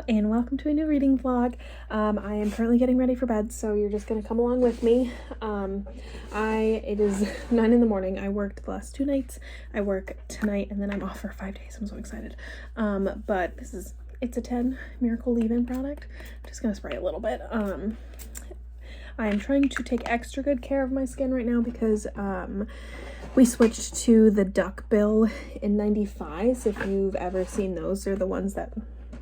and welcome to a new reading vlog. I am currently getting ready for bed, so you're just gonna come along with me. It is 9 in the morning. I worked the last 2 nights. I work tonight and then I'm off for 5 days. I'm so excited. But it's a 10 Miracle Leave-In product. I'm just gonna spray a little bit. I am trying to take extra good care of my skin right now because we switched to the duckbill N95s. If you've ever seen those, they're the ones that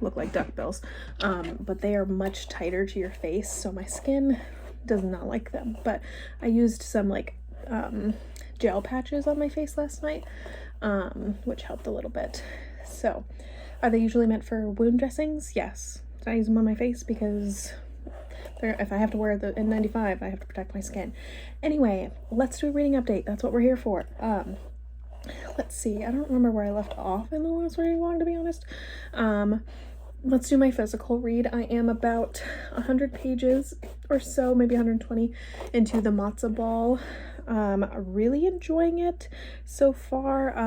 look like duckbills, but they are much tighter to your face, so my skin does not like them. But I used some like gel patches on my face last night, which helped a little bit. So are they usually meant for wound dressings? Yes. So I use them on my face because if I have to wear the N95, I have to protect my skin. Anyway, let's do a reading update. That's what we're here for. Let's see. I don't remember where I left off in the last reading vlog, to be honest. Let's do my physical read. I am about 100 pages or so, maybe 120 into the Matzo Ball. Really enjoying it so far.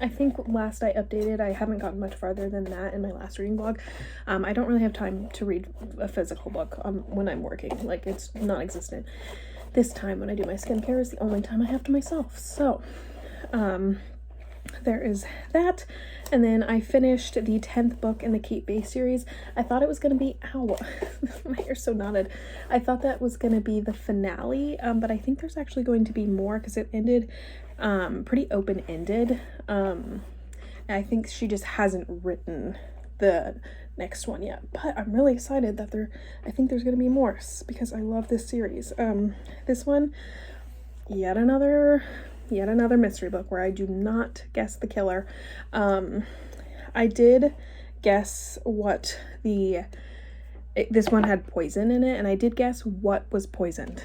I think last I updated, I haven't gotten much farther than that in my last reading vlog. I don't really have time to read a physical book when I'm working. Like, it's non-existent. This time when I do my skincare is the only time I have to myself. So, there is that. And then I finished the 10th book in the Kate Bay series. I thought it was going to be, ow, my hair's so knotted. I thought that was going to be the finale, but I think there's actually going to be more because it ended pretty open-ended. I think she just hasn't written the next one yet, but I'm really excited that I think there's going to be more because I love this series. This one, yet another mystery book where I do not guess the killer. I did guess what this one had poison in it, and I did guess what was poisoned,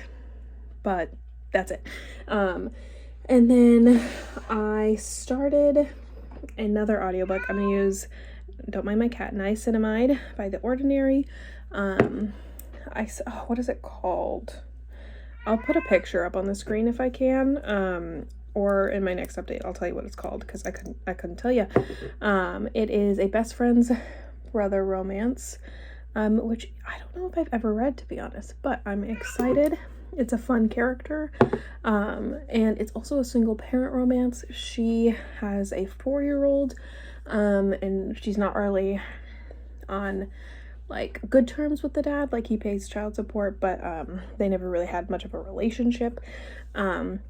but that's it. And then I started another audiobook. I'm gonna use Don't Mind My Cat, Niacinamide by The Ordinary. What is it called? I'll put a picture up on the screen if I can, or in my next update I'll tell you what it's called because I couldn't tell you. It is a best friend's brother romance, which I don't know if I've ever read, to be honest, but I'm excited. It's a fun character, and it's also a single parent romance. She has a 4-year-old, and she's not really on like good terms with the dad. Like, he pays child support, but they never really had much of a relationship. And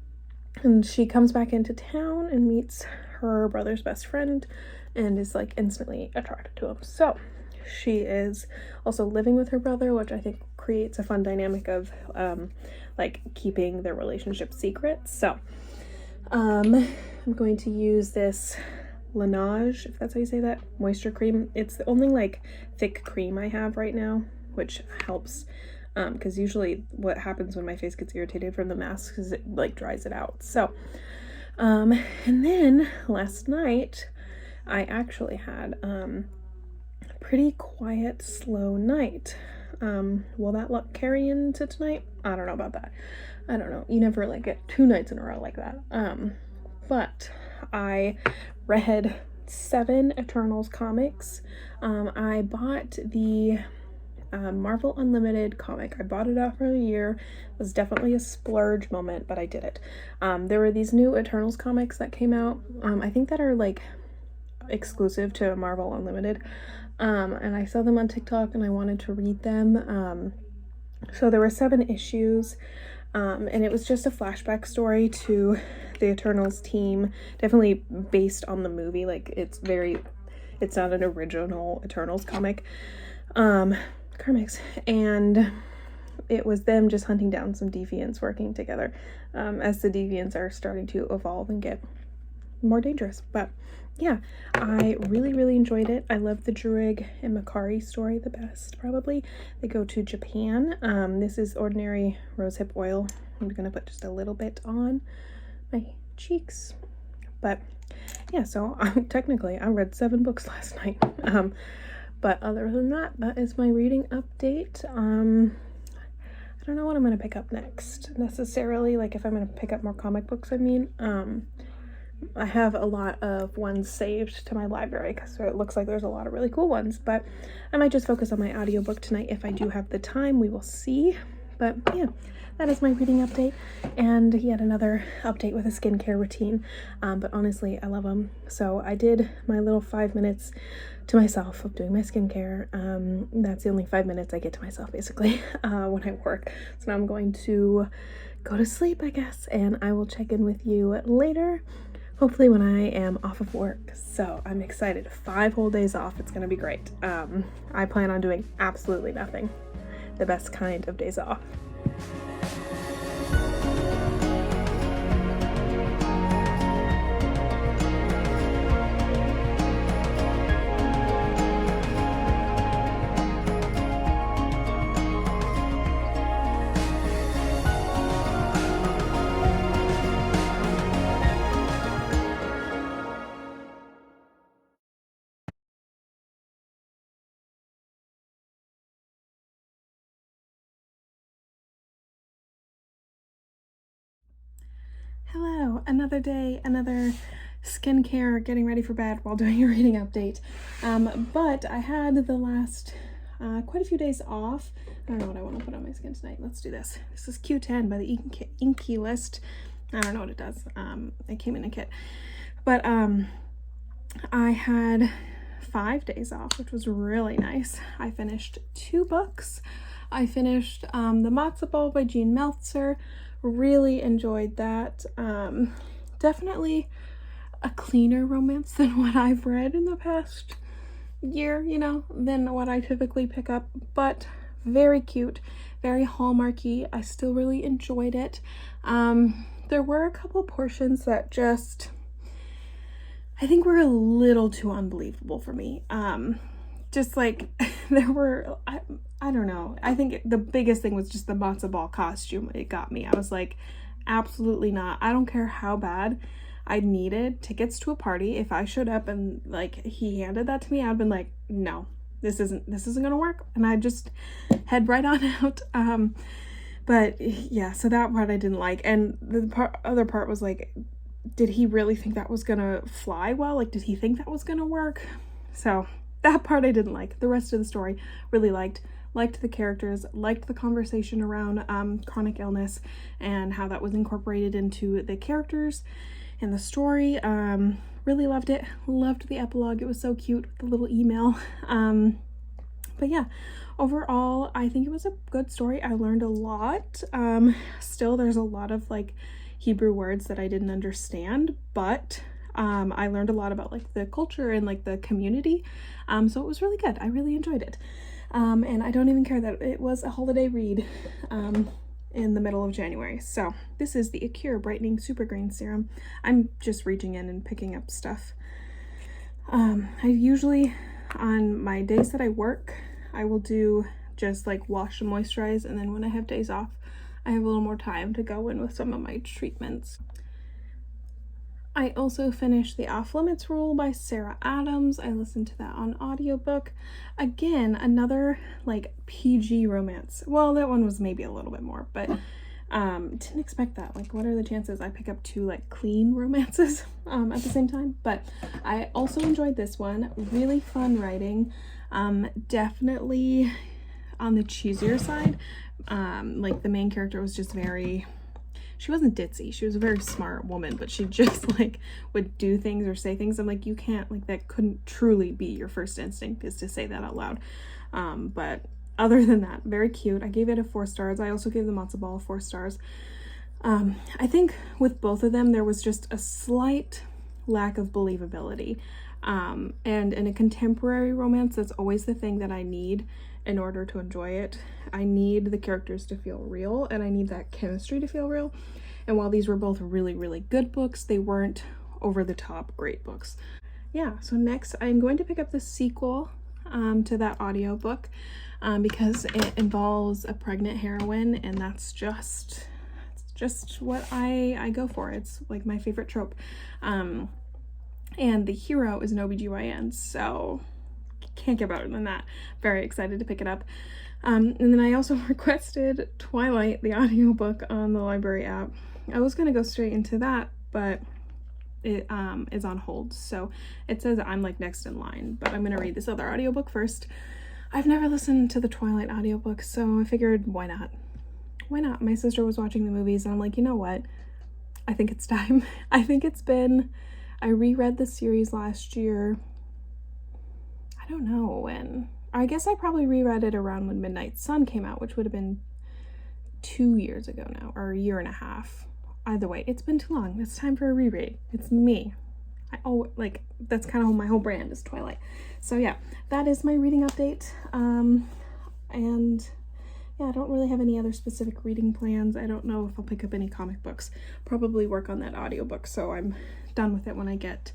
she comes back into town and meets her brother's best friend and is like instantly attracted to him. So she is also living with her brother, which I think creates a fun dynamic of like keeping their relationship secret. So I'm going to use this Laneige, if that's how you say that, moisture cream. It's the only like thick cream I have right now, which helps because usually what happens when my face gets irritated from the mask is it like dries it out. So and then last night I actually had a pretty quiet, slow night. Will that luck carry into tonight? I don't know about that. I don't know. You never like get 2 nights in a row like that. But I read 7 Eternals comics. I bought the Marvel Unlimited comic. I bought it out for a year. It was definitely a splurge moment, but I did it. There were these new Eternals comics that came out, I think that are like exclusive to Marvel Unlimited, and I saw them on TikTok and I wanted to read them. So there were 7 issues, and it was just a flashback story to the Eternals team, definitely based on the movie. Like, it's not an original Eternals comics, and it was them just hunting down some deviants working together, as the deviants are starting to evolve and get more dangerous. But yeah, I really enjoyed it. I love the Druig and Makari story the best, probably. They go to Japan. This is Ordinary Rosehip Oil. I'm gonna put just a little bit on my cheeks. But yeah, so technically I read 7 books last night. But other than that, that is my reading update. I don't know what I'm going to pick up next necessarily, like if I'm going to pick up more comic books, I mean. I have a lot of ones saved to my library because it looks like there's a lot of really cool ones, but I might just focus on my audiobook tonight if I do have the time. We will see. But yeah, that is my reading update, and yet another update with a skincare routine. But honestly, I love them. So I did my little 5 minutes to myself of doing my skincare. That's the only 5 minutes I get to myself basically when I work. So now I'm going to go to sleep, I guess, and I will check in with you later, hopefully when I am off of work. So I'm excited. 5 whole days off. It's gonna be great. I plan on doing absolutely nothing. The best kind of days off. Hello, another day, another skincare, getting ready for bed while doing a reading update. But I had the last quite a few days off. I don't know what I want to put on my skin tonight. Let's do this. This is Q10 by the Inkey List. I don't know what it does. It came in a kit. But I had 5 days off, which was really nice. I finished 2 books. I finished The Matzo Ball by Jean Meltzer. Really enjoyed that. Definitely a cleaner romance than what I've read in the past year, you know, than what I typically pick up, but very cute, very hallmarky. I still really enjoyed it. There were a couple portions that just, I think, were a little too unbelievable for me. Just like there were, I don't know. I think the biggest thing was just the matzo ball costume. It got me. I was like, absolutely not. I don't care how bad I needed tickets to a party. If I showed up and like he handed that to me, I'd been like, no, this isn't gonna work. And I just head right on out. But yeah, so that part I didn't like. And the other part was like, did he really think that was gonna fly well? Like, did he think that was gonna work? So that part I didn't like. The rest of the story really liked the characters, liked the conversation around chronic illness and how that was incorporated into the characters and the story. Really loved it. Loved the epilogue. It was so cute with the little email. But yeah, overall I think it was a good story. I learned a lot. Still there's a lot of like Hebrew words that I didn't understand, but I learned a lot about like the culture and like the community. So it was really good. I really enjoyed it. And I don't even care that it was a holiday read in the middle of January. So this is the Acure Brightening Super Green Serum. I'm just reaching in and picking up stuff. I usually, on my days that I work, I will do just like wash and moisturize, and then when I have days off, I have a little more time to go in with some of my treatments. I also finished The Off Limits Rule by Sarah Adams. I listened to that on audiobook. Again, another like PG romance. Well, that one was maybe a little bit more, but didn't expect that. Like, what are the chances I pick up 2 like clean romances at the same time? But I also enjoyed this one. Really fun writing. Definitely on the cheesier side. Like the main character was just very, she wasn't ditzy. She was a very smart woman, but she just like would do things or say things. I'm like, you can't, like, that couldn't truly be your first instinct is to say that out loud. But other than that, very cute. I gave it a 4 stars. I also gave the matzo ball 4 stars. I think with both of them, there was just a slight lack of believability. And in a contemporary romance, that's always the thing that I need in order to enjoy it. I need the characters to feel real, and I need that chemistry to feel real. And while these were both really, really good books, they weren't over the top great books. Yeah, so next I'm going to pick up the sequel to that audiobook because it involves a pregnant heroine, and that's just what I go for. It's like my favorite trope. And the hero is an OBGYN, so can't get better than that. Very excited to pick it up. And then I also requested Twilight, the audiobook, on the library app. I was gonna go straight into that, but it is on hold. So it says I'm like next in line, but I'm gonna read this other audiobook first. I've never listened to the Twilight audiobook, so I figured why not? Why not? My sister was watching the movies and I'm like, you know what? I think it's time. I think it's been, I reread the series last year. I don't know when. I guess I probably reread it around when Midnight Sun came out, which would have been 2 years ago now, or a year and a half. Either way, it's been too long. It's time for a reread. It's me. Like, that's kind of my whole brand is Twilight. So yeah, that is my reading update. And yeah, I don't really have any other specific reading plans. I don't know if I'll pick up any comic books. Probably work on that audiobook, so I'm done with it when I get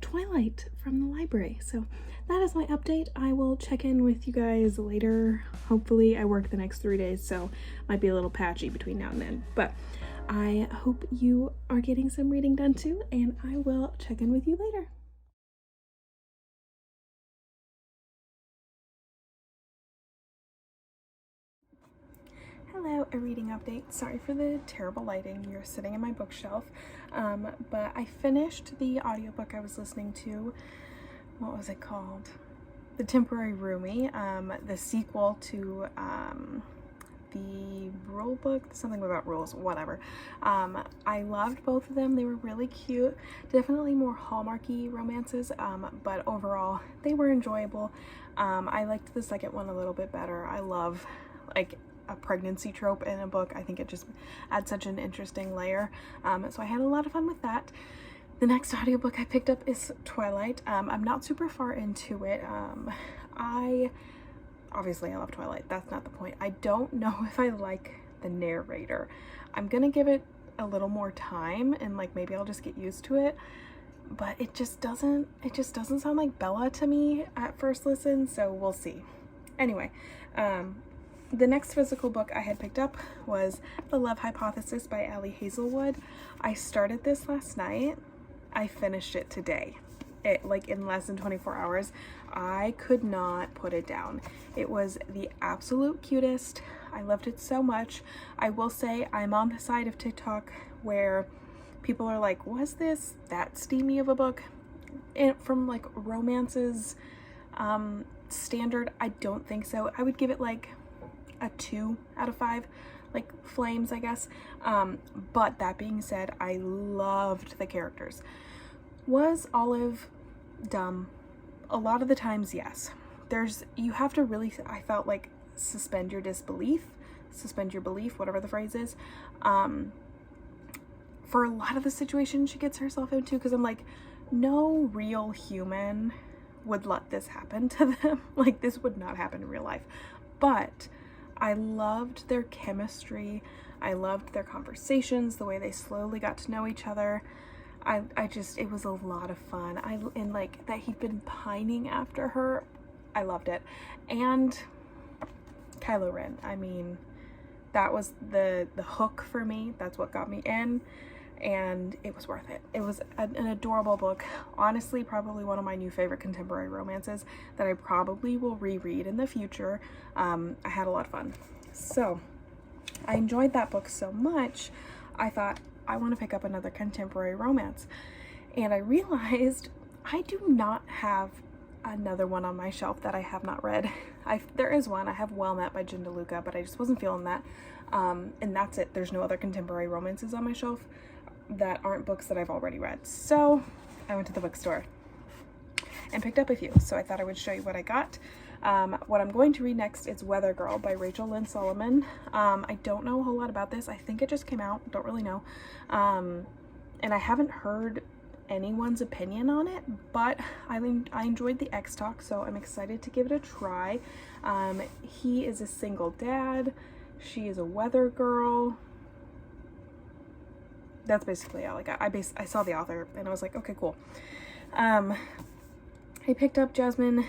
Twilight from the library. So that is my update. I will check in with you guys later. Hopefully I work the next 3 days, so might be a little patchy between now and then. But I hope you are getting some reading done too, and I will check in with you later. Hello, a reading update. Sorry for the terrible lighting. You're sitting in my bookshelf. But I finished the audiobook I was listening to. What was it called? The Temporary Roomie, the sequel to the rule book, something about rules, whatever. I loved both of them. They were really cute. Definitely more Hallmarky romances, but overall they were enjoyable. I liked the second one a little bit better. I love like a pregnancy trope in a book. I think it just adds such an interesting layer. So I had a lot of fun with that. The next audiobook I picked up is Twilight. I'm not super far into it. Obviously I love Twilight. That's not the point. I don't know if I like the narrator. I'm gonna give it a little more time and like maybe I'll just get used to it. But it just doesn't sound like Bella to me at first listen, so we'll see. Anyway, the next physical book I had picked up was The Love Hypothesis by Ali Hazelwood. I started this last night. I finished it today. Like in less than 24 hours. I could not put it down. It was the absolute cutest. I loved it so much. I will say I'm on the side of TikTok where people are like, was this that steamy of a book? And from like romances standard, I don't think so. I would give it like a 2 out of 5, like flames, I guess. But that being said, I loved the characters. Was Olive dumb? A lot of the times, yes. You have to really, I felt like, suspend your belief, whatever the phrase is, for a lot of the situations she gets herself into, because I'm like, no real human would let this happen to them. Like, this would not happen in real life. But I loved their chemistry. I loved their conversations, the way they slowly got to know each other. It was a lot of fun. And like that he'd been pining after her. I loved it. And Kylo Ren, I mean, that was the hook for me. That's what got me in, and it was worth it. It was an adorable book. Honestly, probably one of my new favorite contemporary romances that I probably will reread in the future. I had a lot of fun. So I enjoyed that book so much, I thought, I want to pick up another contemporary romance. And I realized I do not have another one on my shelf that I have not read. There is one. I have Well Met by Jen DeLuca, but I just wasn't feeling that. And that's it. There's no other contemporary romances on my shelf that aren't books that I've already read. So I went to the bookstore and picked up a few. So I thought I would show you what I got. What I'm going to read next is Weather Girl by Rachel Lynn Solomon. I don't know a whole lot about this. I think it just came out. Don't really know. And I haven't heard anyone's opinion on it, but I enjoyed the X Talk, so I'm excited to give it a try. He is a single dad. She is a weather girl. That's basically all I got. I saw the author and I was like, okay, cool. I picked up Jasmine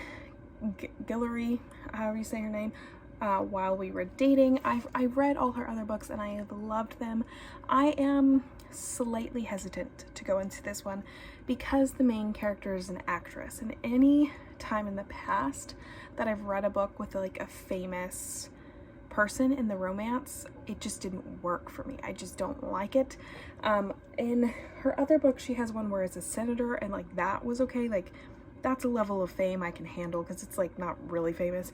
Guillory, however you say her name, while we were dating. I read all her other books and I have loved them. I am slightly hesitant to go into this one because the main character is an actress, and any time in the past that I've read a book with like a famous person in the romance, it just didn't work for me. I just don't like it. In her other book, she has one where it's a senator, and like that was okay. Like that's a level of fame I can handle because it's like not really famous.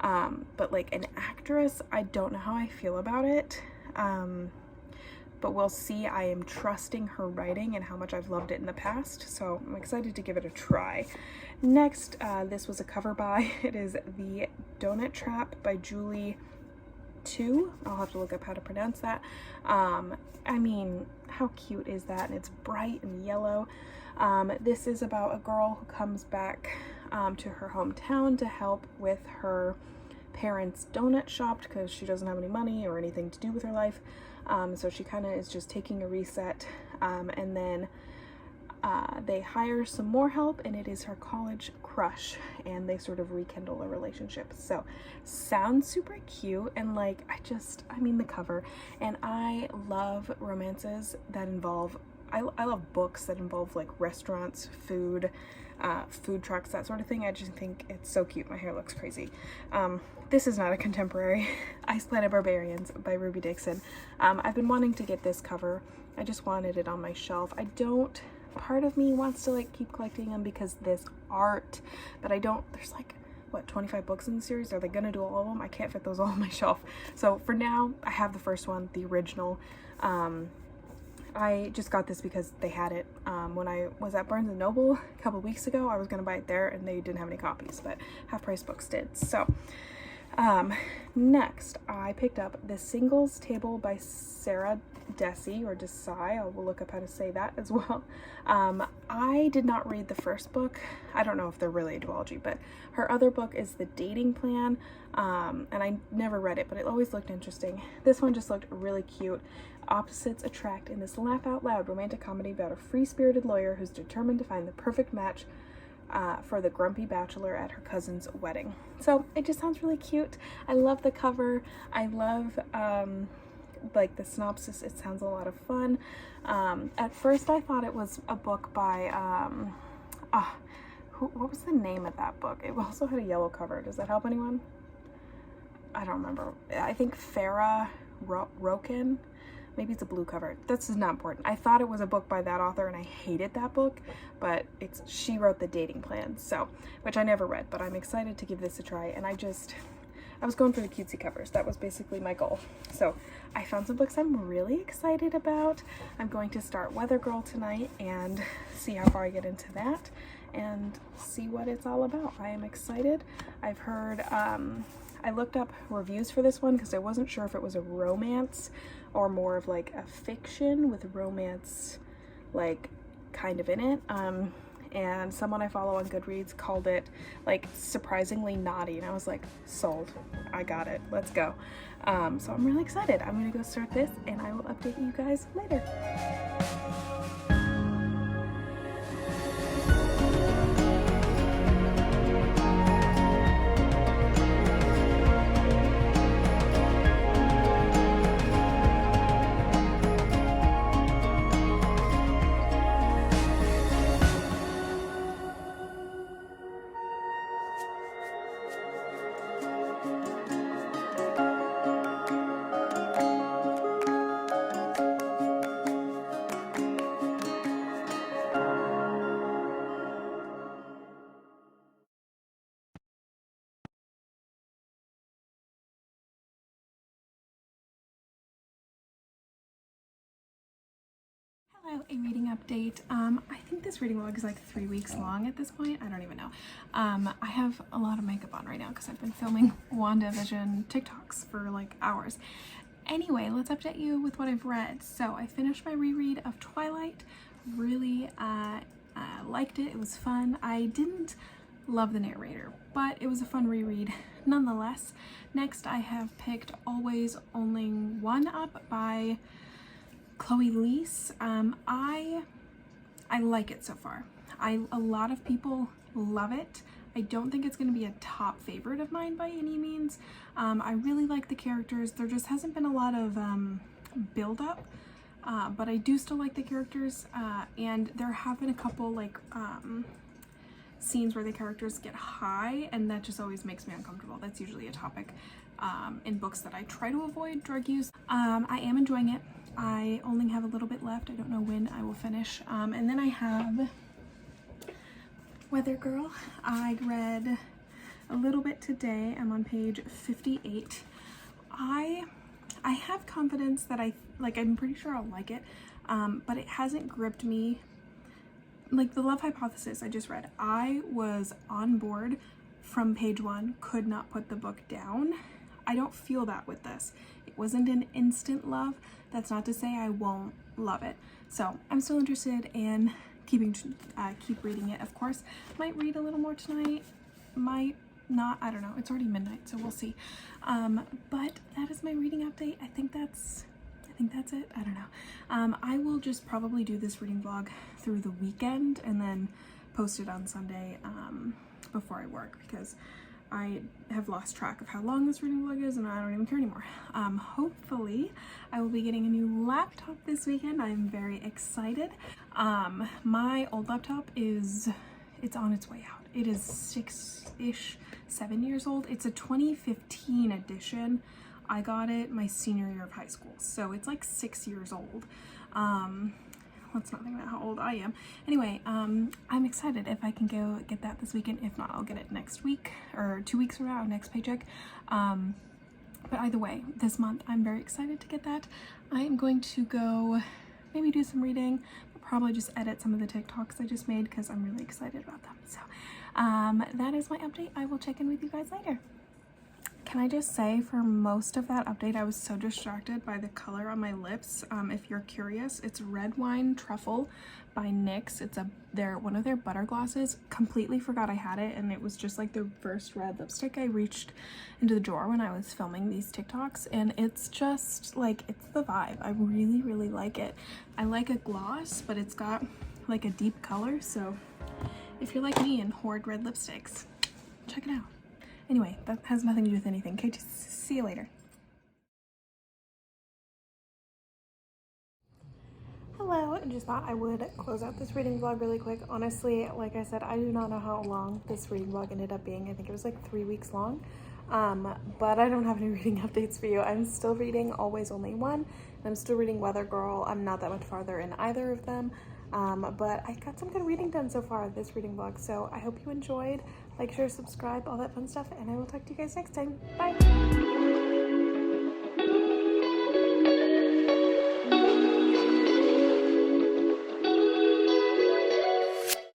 But like an actress, I don't know how I feel about it. But we'll see. I am trusting her writing and how much I've loved it in the past, so I'm excited to give it a try. Next, this was a cover by, it is The Donut Trap by Julie Tu. I'll have to look up how to pronounce that. I mean, how cute is that? And it's bright and yellow. This is about a girl who comes back to her hometown to help with her parents' donut shop because she doesn't have any money or anything to do with her life. So she kind of is just taking a reset, and then they hire some more help, and it is her college crush, and they sort of rekindle a relationship. So sounds super cute, and like I mean the cover, and I love romances that involve, I love books that involve like restaurants, food trucks, that sort of thing. I just think it's so cute. My hair looks crazy. This is not a contemporary. Ice Planet Barbarians by Ruby Dixon. I've been wanting to get this cover. I just wanted it on my shelf. Part of me wants to like keep collecting them because this art, but I don't, there's like, what, 25 books in the series? Are they gonna do all of them? I can't fit those all on my shelf. So for now, I have the first one, the original. I just got this because they had it when I was at Barnes & Noble a couple weeks ago. I was going to buy it there and they didn't have any copies, but Half Price Books did. So next I picked up The Singles Table by Sarah Desi, or Desai. I will look up how to say that as well. I did not read the first book. I don't know if they're really a duology, but her other book is The Dating Plan, and I never read it, but it always looked interesting. This one just looked really cute. Opposites attract in this laugh-out-loud romantic comedy about a free-spirited lawyer who's determined to find the perfect match for the grumpy bachelor at her cousin's wedding. So it just sounds really cute. I love the cover. I love like the synopsis. It sounds a lot of fun. At first I thought it was a book by what was the name of that book? It also had a yellow cover. Does that help anyone? I don't remember. I think Farah Roken. Maybe it's a blue cover. This is not important. I thought it was a book by that author and I hated that book, but she wrote The Dating Plan, so, which I never read, but I'm excited to give this a try. And I was going for the cutesy covers. That was basically my goal. So I found some books I'm really excited about. I'm going to start Weather Girl tonight and see how far I get into that and see what it's all about. I am excited. I've heard, I looked up reviews for this one because I wasn't sure if it was a romance or more of like a fiction with romance like kind of in it. And someone I follow on Goodreads called it like surprisingly naughty, and I was like, sold. I got it. Let's go. So I'm really excited. I'm gonna go start this and I will update you guys later. Hello, a reading update. I think this reading log is like 3 weeks long at this point. I don't even know. I have a lot of makeup on right now because I've been filming WandaVision TikToks for like hours. Anyway, let's update you with what I've read. So I finished my reread of Twilight. Really liked it. It was fun. I didn't love the narrator, but it was a fun reread nonetheless. Next, I have picked Always Only One Up by Chloe Leese. I like it so far. A lot of people love it. I don't think it's going to be a top favorite of mine by any means. I really like the characters. There just hasn't been a lot of build up, but I do still like the characters, and there have been a couple like scenes where the characters get high, and that just always makes me uncomfortable. That's usually a topic in books that I try to avoid, drug use. I am enjoying it. I only have a little bit left. I don't know when I will finish. And then I have Weather Girl. I read a little bit today. I'm on page 58. I have confidence that I'm pretty sure I'll like it, but it hasn't gripped me. Like the Love Hypothesis I just read, I was on board from page 1, could not put the book down. I don't feel that with this. It wasn't an instant love. That's not to say I won't love it. So I'm still interested in keep reading it. Of course, might read a little more tonight, might not, I don't know. It's already midnight, so we'll see. But that is my reading update. I think that's it. I don't know. I will just probably do this reading vlog through the weekend and then post it on Sunday before I work, because I have lost track of how long this reading vlog is and I don't even care anymore. Hopefully I will be getting a new laptop this weekend. I'm very excited. My old laptop it's on its way out. It is 7 years old. It's a 2015 edition. I got it my senior year of high school, so it's like 6 years old. Let's not think about how old I am. Anyway, I'm excited if I can go get that this weekend. If not, I'll get it next week or 2 weeks from now, next paycheck. But either way, this month I'm very excited to get that. I am going to go maybe do some reading, but probably just edit some of the TikToks I just made because I'm really excited about them. So that is my update. I will check in with you guys later. Can I just say, for most of that update, I was so distracted by the color on my lips. If you're curious, it's Red Wine Truffle by NYX. It's one of their butter glosses. Completely forgot I had it, and it was just like the first red lipstick I reached into the drawer when I was filming these TikToks, and it's just like, it's the vibe. I really, really like it. I like a gloss, but it's got like a deep color, so if you're like me and hoard red lipsticks, check it out. Anyway, that has nothing to do with anything. Okay, just see you later. Hello, I just thought I would close out this reading vlog really quick. Honestly, like I said, I do not know how long this reading vlog ended up being. I think it was like 3 weeks long. But I don't have any reading updates for you. I'm still reading Always Only One, and I'm still reading Weather Girl. I'm not that much farther in either of them. But I got some good reading done so far this reading vlog, so I hope you enjoyed. Like, share, subscribe, all that fun stuff, and I will talk to you guys next time. Bye!